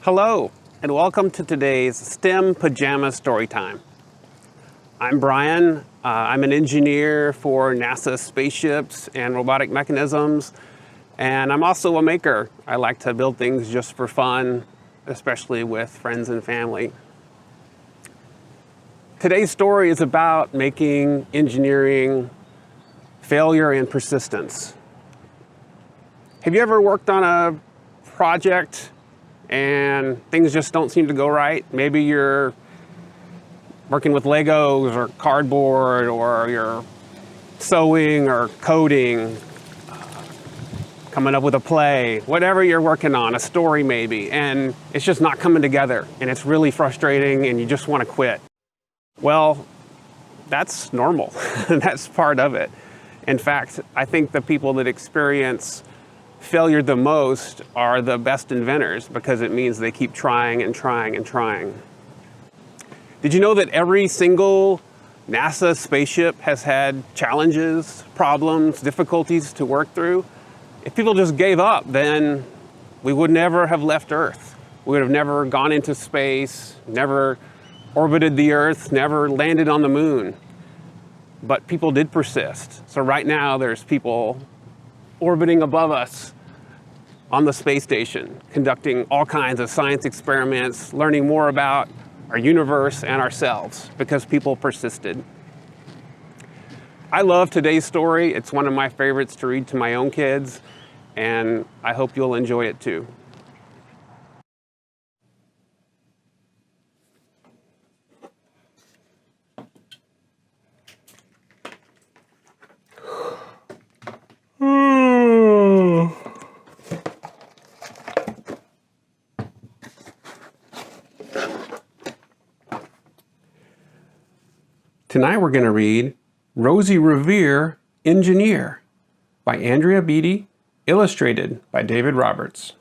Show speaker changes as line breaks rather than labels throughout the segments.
Hello, and welcome to today's STEM Pajama Storytime. I'm Bryan. I'm an engineer for NASA spaceships and robotic mechanisms, and I'm also a maker. I like to build things just for fun, especially with friends and family. Today's story is about making engineering failure and persistence. Have you ever worked on a project and things just don't seem to go right? Maybe you're working with Legos or cardboard, or you're sewing or coding, coming up with a play, whatever you're working on, a story maybe, and it's just not coming together and it's really frustrating and you just want to quit. Well, that's normal. That's part of it. In fact, I think the people that experience failure the most are the best inventors, because it means they keep trying and trying and trying. Did you know that every single NASA spaceship has had challenges, problems, difficulties to work through? If people just gave up, then we would never have left Earth. We would have never gone into space, never orbited the Earth, never landed on the moon. But people did persist. So right now there's people orbiting above us on the space station, conducting all kinds of science experiments, learning more about our universe and ourselves, because people persisted. I love today's story. It's one of my favorites to read to my own kids, and I hope you'll enjoy it too. Tonight we're going to read Rosie Revere Engineer by Andrea Beaty, illustrated by David Roberts.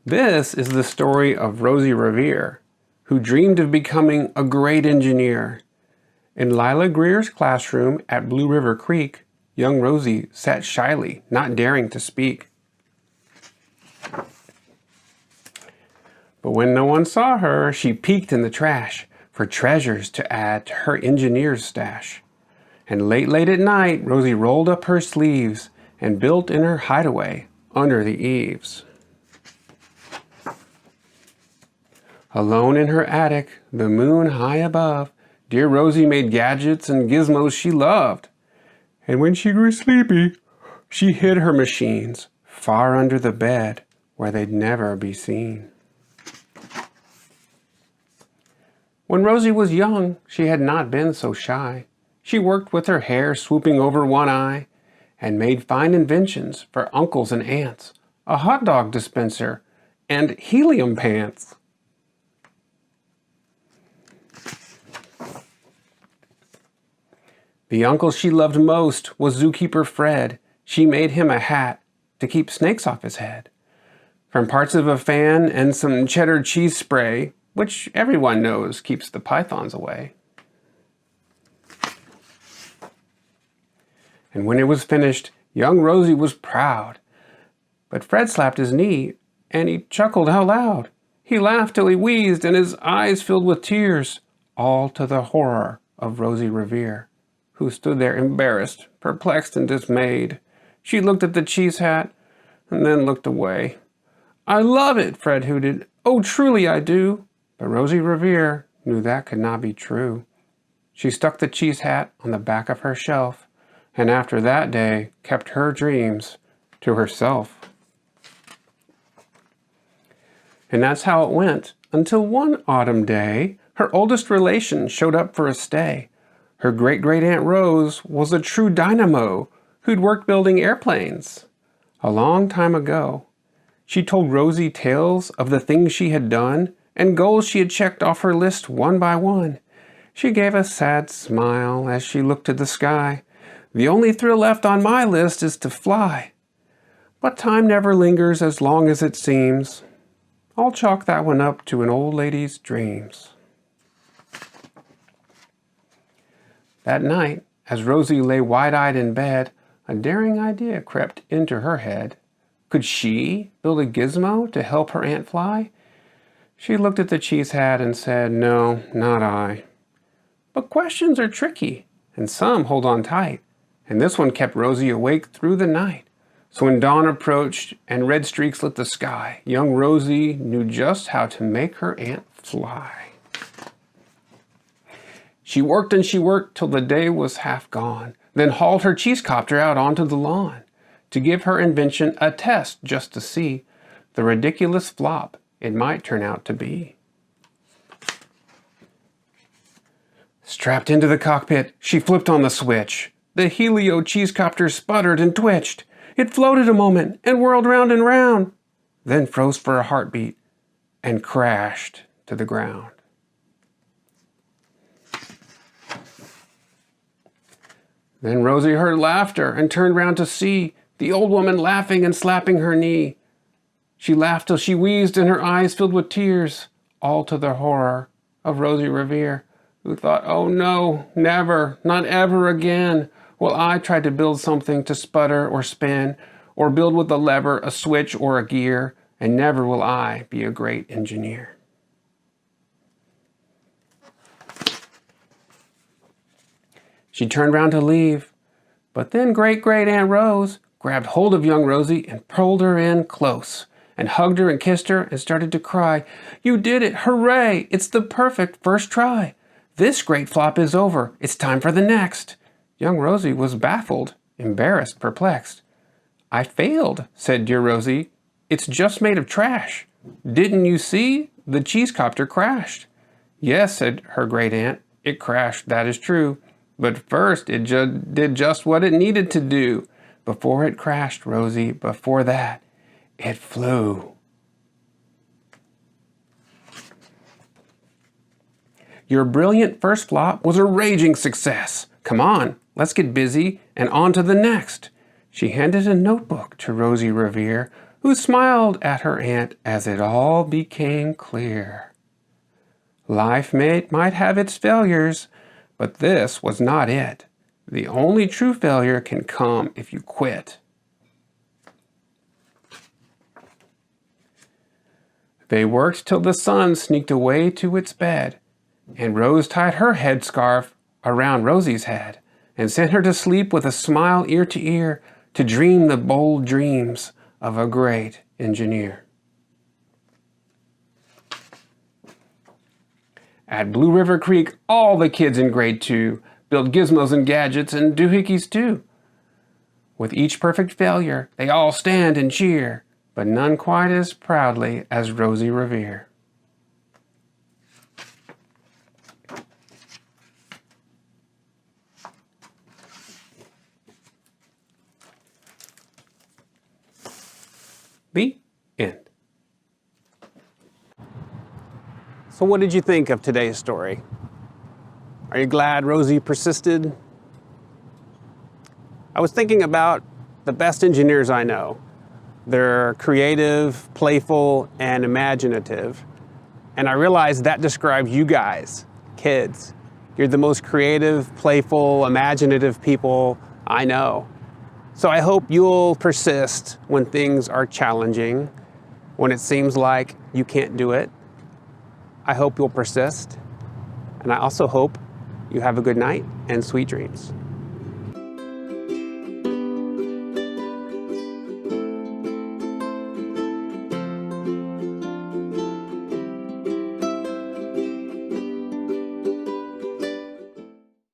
This is the story of Rosie Revere, who dreamed of becoming a great engineer. In Lila Greer's classroom at Blue River Creek, young Rosie sat shyly, not daring to speak. But when no one saw her, she peeked in the trash for treasures to add to her engineer's stash. And late at night, Rosie rolled up her sleeves and built in her hideaway under the eaves. Alone in her attic, the moon high above, dear Rosie made gadgets and gizmos she loved. And when she grew sleepy, she hid her machines far under the bed where they'd never be seen. When Rosie was young, she had not been so shy. She worked with her hair swooping over one eye and made fine inventions for uncles and aunts, a hot dog dispenser and helium pants. The uncle she loved most was zookeeper Fred. She made him a hat to keep snakes off his head. From parts of a fan and some cheddar cheese spray, which everyone knows keeps the pythons away. And when it was finished, young Rosie was proud. But Fred slapped his knee, and he chuckled out loud. He laughed till he wheezed, and his eyes filled with tears, all to the horror of Rosie Revere, who stood there embarrassed, perplexed, and dismayed. She looked at the cheese hat, and then looked away. "I love it," Fred hooted. "Oh, truly I do." But Rosie Revere knew that could not be true. She stuck the cheese hat on the back of her shelf, and after that day kept her dreams to herself. And that's how it went, until one autumn day, her oldest relation showed up for a stay. Her great-great-aunt Rose was a true dynamo who'd worked building airplanes a long time ago. She told Rosie tales of the things she had done and goals she had checked off her list one by one. She gave a sad smile as she looked to the sky. "The only thrill left on my list is to fly. But time never lingers as long as it seems. I'll chalk that one up to an old lady's dreams." That night, As Rosie lay wide-eyed in bed, a daring idea crept into her head. Could she build a gizmo to help her aunt fly? She looked at the cheese hat and said, "No, not I." But questions are tricky, and some hold on tight, and this one kept Rosie awake through the night. So when dawn approached and red streaks lit the sky, young Rosie knew just how to make her aunt fly. She worked and she worked till the day was half gone, then hauled her cheesecopter out onto the lawn to give her invention a test just to see the ridiculous flop it might turn out to be. Strapped into the cockpit, she flipped on the switch. The helio cheesecopter sputtered and twitched. It floated a moment and whirled round and round, then froze for a heartbeat and crashed to the ground. Then Rosie heard laughter and turned round to see the old woman laughing and slapping her knee. She laughed till she wheezed and her eyes filled with tears, all to the horror of Rosie Revere, who thought, "Oh no, never, not ever again will I try to build something to sputter or spin, or build with a lever, a switch, or a gear, and never will I be a great engineer." She turned round to leave, but then Great-Great-Aunt Rose grabbed hold of young Rosie and pulled her in close, and hugged her and kissed her and started to cry. "You did it! Hooray! It's the perfect first try! This great flop is over. It's time for the next." Young Rosie was baffled, embarrassed, perplexed. "I failed," said dear Rosie. "It's just made of trash. Didn't you see? The cheesecopter crashed." "Yes," said her great aunt, "it crashed, that is true. But first it did just what it needed to do. Before it crashed, Rosie, before that, it flew." "Your brilliant first flop was a raging success. Come on, let's get busy and on to the next." She handed a notebook to Rosie Revere, who smiled at her aunt as it all became clear. Life might have its failures, but this was not it. The only true failure can come if you quit. They worked till the sun sneaked away to its bed, and Rose tied her headscarf around Rosie's head and sent her to sleep with a smile ear to ear to dream the bold dreams of a great engineer. At Blue River Creek, all the kids in grade 2 built gizmos and gadgets and doohickeys too. With each perfect failure, they all stand and cheer, but none quite as proudly as Rosie Revere. The end. So what did you think of today's story? Are you glad Rosie persisted? I was thinking about the best engineers I know. They're creative, playful, and imaginative. And I realized that describes you guys, kids. You're the most creative, playful, imaginative people I know. So I hope you'll persist when things are challenging, when it seems like you can't do it. I hope you'll persist. And I also hope you have a good night and sweet dreams.